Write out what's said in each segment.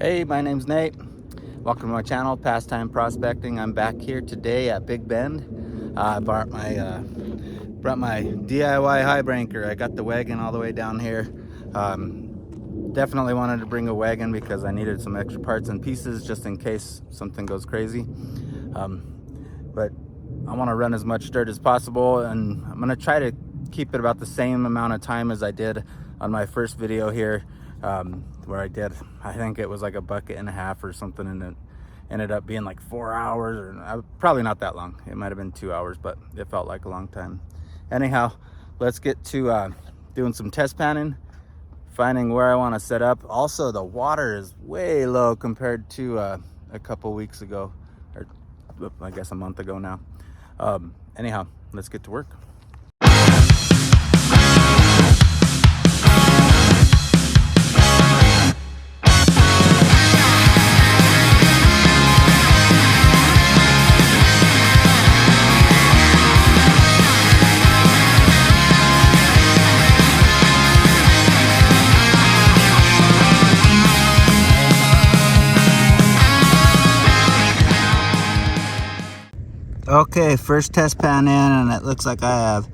Hey, my name's Nate. Welcome to my channel, Pastime Prospecting. I'm back here today at Big Bend. I brought my DIY Highbanker. I got the wagon all the way down here. Definitely wanted to bring a wagon because I needed some extra parts and pieces just in case something goes crazy. But I want to run as much dirt as possible, and I'm going to try to keep it about the same amount of time as I did on my first video here. Where I think it was like a bucket and a half or something, and it ended up being like 4 hours, or probably not that long. It might have been 2 hours, but it felt like a long time. Anyhow, let's get to doing some test panning, finding where I want to set up. Also, the water is way low compared to a couple weeks ago, or I guess a month ago now. Anyhow, let's get to work. Okay, first test pan in, and it looks like I have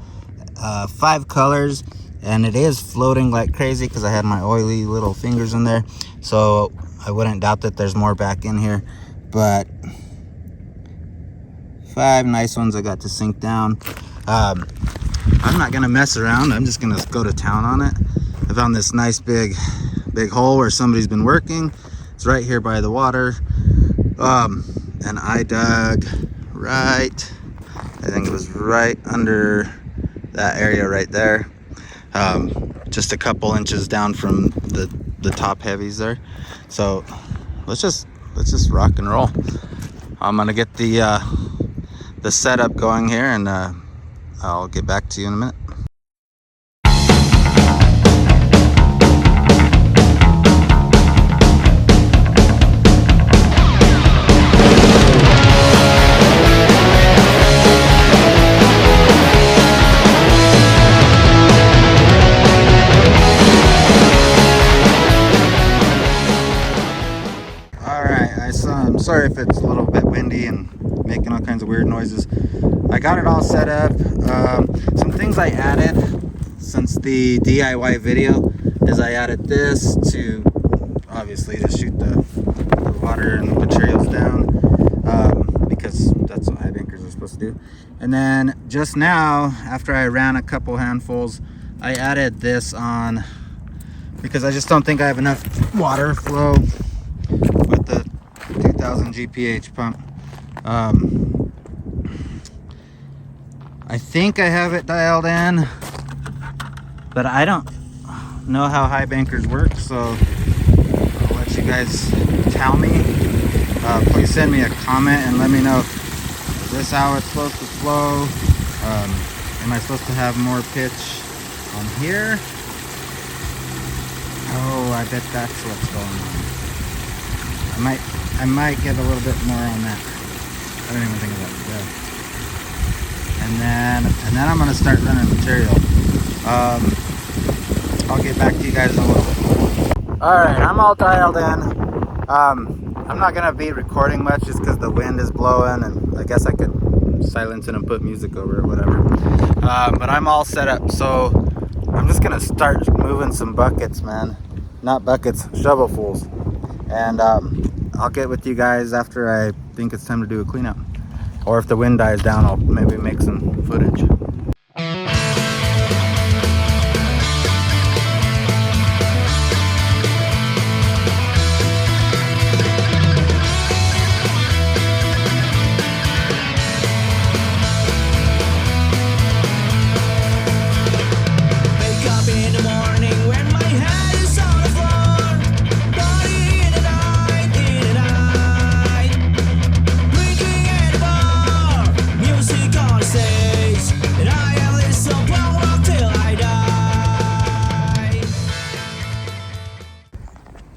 5 colors, and it is floating like crazy because I had my oily little fingers in there, so I wouldn't doubt that there's more back in here. But 5 nice ones I got to sink down. I'm not gonna mess around, I'm just gonna go to town on it. I found this nice big hole where somebody's been working. It's right here by the water, and I dug right, I think it was right under that area right there, just a couple inches down from the top heavies there. So let's just rock and roll. I'm gonna get the setup going here, and I'll get back to you in a minute. I'm sorry if it's a little bit windy and making all kinds of weird noises. I got it all set up. Some things I added since the DIY video is I added this to obviously to shoot the water and the materials down, because that's what Highbankers are supposed to do. And then just now, after I ran a couple handfuls, I added this on because I just don't think I have enough water flow with the 2000 GPH pump. I think I have it dialed in, but I don't know how Highbankers work, so I'll let you guys tell me. Please send me a comment and let me know, is this how it's supposed to flow? Am I supposed to have more pitch on here? Oh, I bet that's what's going on. I might get a little bit more on that. I didn't even think of that. Yeah. And then I'm gonna start running material. I'll get back to you guys in a little bit. All right, I'm all dialed in. I'm not gonna be recording much just because the wind is blowing, and I guess I could silence it and put music over it, whatever. But I'm all set up, so I'm just gonna start moving some buckets, man. Not buckets, shovelfuls. And I'll get with you guys after I think it's time to do a cleanup. Or if the wind dies down, I'll maybe make some footage.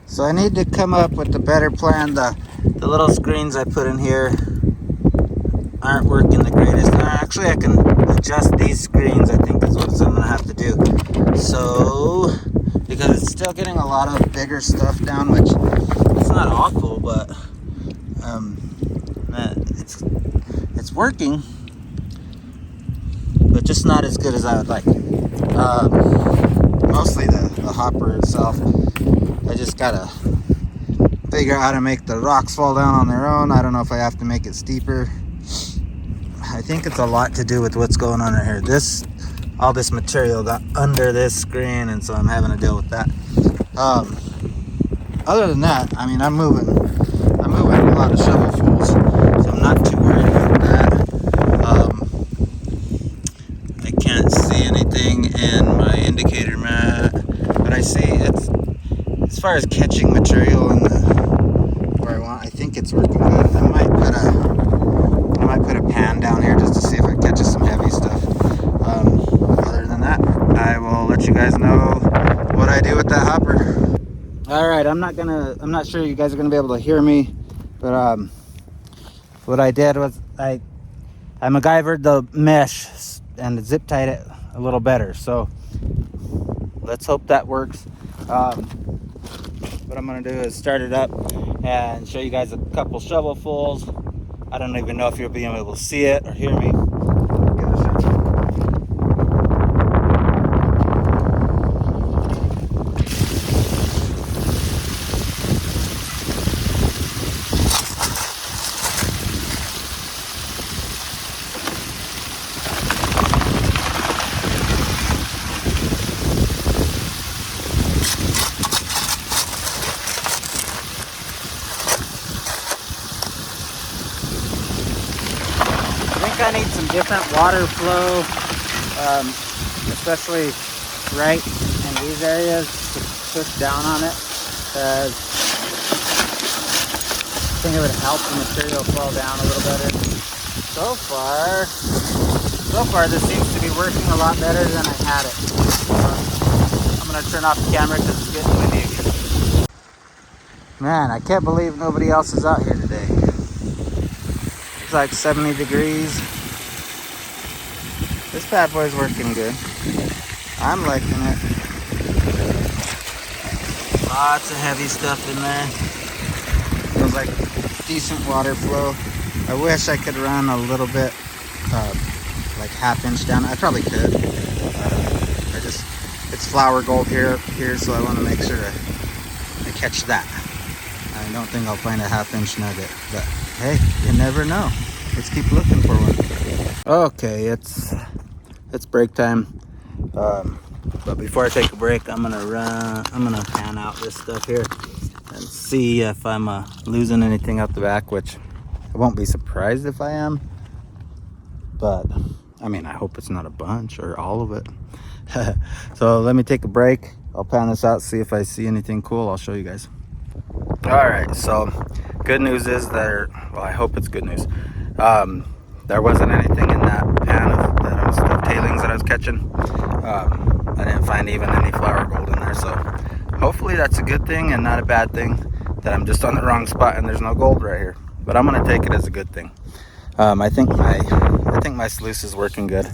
So I need to come up with a better plan. The little screens I put in here aren't working the greatest. Actually, I can adjust these screens, I think is what I'm gonna have to do. So, because it's still getting a lot of bigger stuff down, which it's not it's working, but just not as good as I would like. Mostly the hopper itself. I just gotta figure out how to make the rocks fall down on their own. I don't know if I have to make it steeper. I think it's a lot to do with what's going on right here. All this material got under this screen, and so I'm having to deal with that. Other than that, I mean, I'm moving a lot of shovelfuls, so I'm not too worried about that. I can't see anything in my indicator mat, but I see it's, as far as catching material in where I want, I think it's working good. I might put a pan down here just to see if it catches some heavy stuff. Other than that, I will let you guys know what I do with that hopper. All right, I'm not sure you guys are gonna be able to hear me, but what I did was I MacGyvered the mesh and zip tied it a little better. So let's hope that works. What I'm gonna do is start it up and show you guys a couple shovelfuls. I don't even know if you'll be able to see it or hear me. I need some different water flow, especially right in these areas to push down on it, because I think it would help the material fall down a little better. So far this seems to be working a lot better than I had it. I'm going to turn off the camera because it's getting windy again. Man, I can't believe nobody else is out here today. It's like 70 degrees. This bad boy's working good. I'm liking it. Lots of heavy stuff in there. Feels like decent water flow. I wish I could run a little bit, like half-inch down. I probably could. It's flour gold here, so I want to make sure I catch that. I don't think I'll find a half-inch nugget, but hey, you never know. Let's keep looking for one. Okay, it's break time. But before I take a break, I'm gonna pan out this stuff here and see if I'm losing anything out the back, which I won't be surprised if I am. But I mean, I hope it's not a bunch or all of it. So let me take a break. I'll pan this out, see if I see anything cool. I'll show you guys. All right, so good news is well, I hope it's good news. There wasn't anything in that pan of the tailings that I was catching. I didn't find even any flour gold in there, so hopefully that's a good thing and not a bad thing that I'm just on the wrong spot and there's no gold right here. But I'm gonna take it as a good thing. I think my sluice is working good.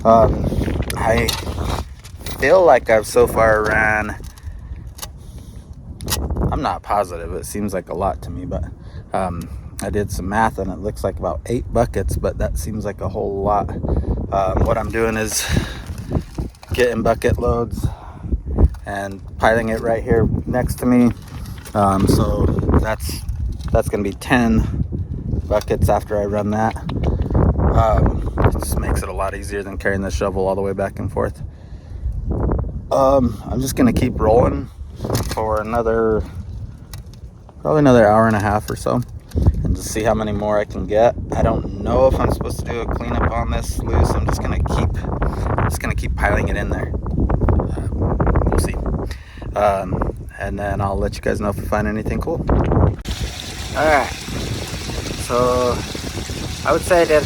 I feel like I've so far ran, I'm not positive, it seems like a lot to me, but I did some math and it looks like about 8 buckets, but that seems like a whole lot. What I'm doing is getting bucket loads and piling it right here next to me. So that's gonna be 10 buckets after I run that. It just makes it a lot easier than carrying the shovel all the way back and forth. I'm just gonna keep rolling for probably another hour and a half or so, and just see how many more I can get. I don't know if I'm supposed to do a cleanup on this sluice. I'm just gonna keep piling it in there. We'll see. And then I'll let you guys know if I find anything cool. All right. So I would say that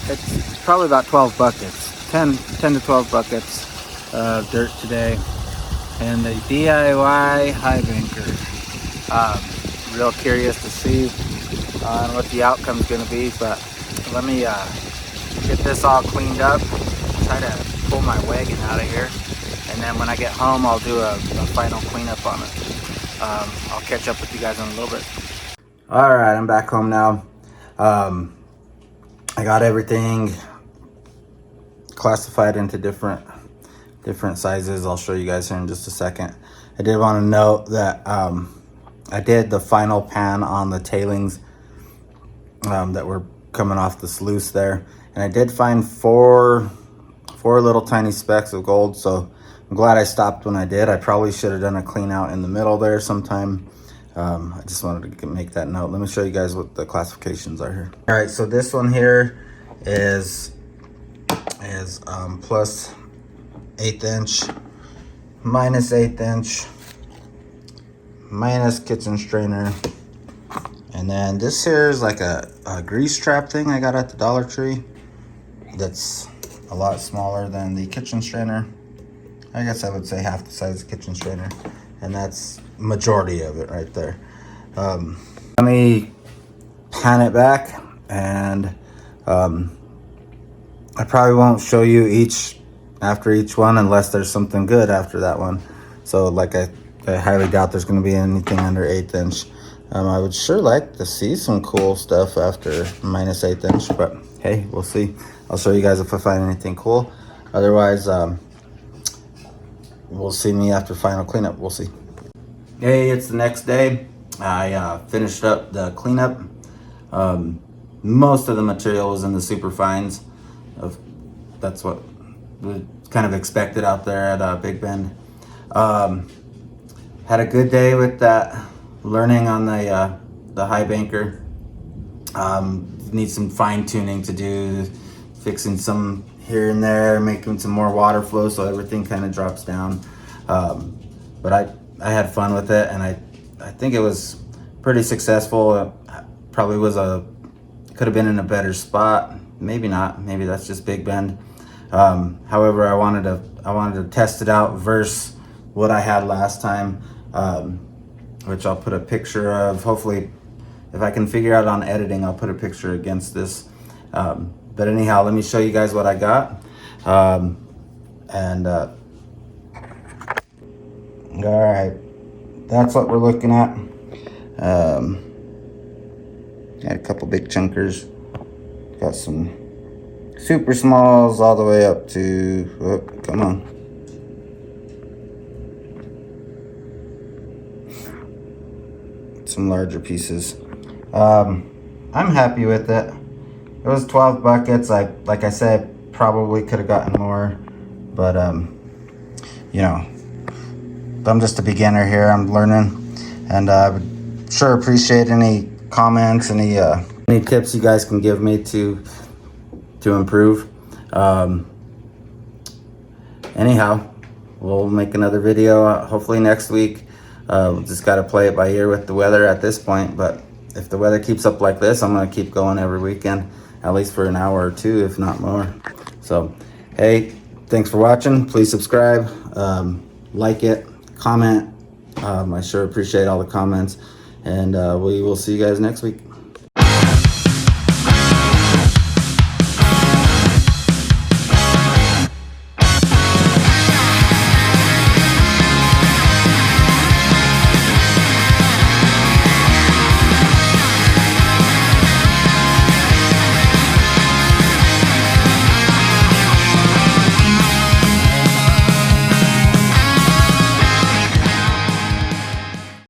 it's probably about 12 buckets, 10 to 12 buckets of dirt today, and the DIY Highbanker. Real curious to see what the outcome's going to be, but let me get this all cleaned up, try to pull my wagon out of here, and then when I get home I'll do a final cleanup on it. I'll catch up with you guys in a little bit. Alright, I'm back home now. I got everything classified into different sizes. I'll show you guys here in just a second. I did want to note that I did the final pan on the tailings that were coming off the sluice there, and I did find four little tiny specks of gold, so I'm glad I stopped when I did. I probably should have done a clean out in the middle there sometime. I just wanted to make that note. Let me show you guys what the classifications are here. All right, so this one here is plus 1/8 inch, minus 1/8 inch, minus kitchen strainer, and then this here is like a grease trap thing I got at the Dollar Tree that's a lot smaller than the kitchen strainer. I guess I would say half the size of the kitchen strainer, and that's majority of it right there. Let me pan it back, and I probably won't show you after each one unless there's something good after that one. So like I highly doubt there's going to be anything under 1/8 inch. I would sure like to see some cool stuff after minus 1/8 inch, but hey, we'll see. I'll show you guys if I find anything cool. Otherwise, we'll see me after final cleanup. We'll see. Hey, it's the next day. I finished up the cleanup. Most of the material was in the super fines. That's what we kind of expected out there at Big Bend. Had a good day with that, learning on the Highbanker. Need some fine tuning to do, fixing some here and there, making some more water flow so everything kind of drops down. But I had fun with it, and I think it was pretty successful. Probably could have been in a better spot. Maybe not. Maybe that's just Big Bend. However, I wanted to test it out versus what I had last time, which I'll put a picture of. Hopefully, if I can figure out on editing, I'll put a picture against this. But anyhow, let me show you guys what I got. All right, that's what we're looking at. Got a couple big chunkers. Got some super smalls all the way up to, oh, come on. Some larger pieces. I'm happy with it. It was 12 buckets. Like I said, probably could have gotten more, but you know, I'm just a beginner here. I'm learning, and I would sure appreciate any comments, any tips you guys can give me to improve. Anyhow, we'll make another video hopefully next week. Just got to play it by ear with the weather at this point, but if the weather keeps up like this, I'm going to keep going every weekend, at least for an hour or two, if not more. So, hey, thanks for watching. Please subscribe, like it, comment. I sure appreciate all the comments, and we will see you guys next week.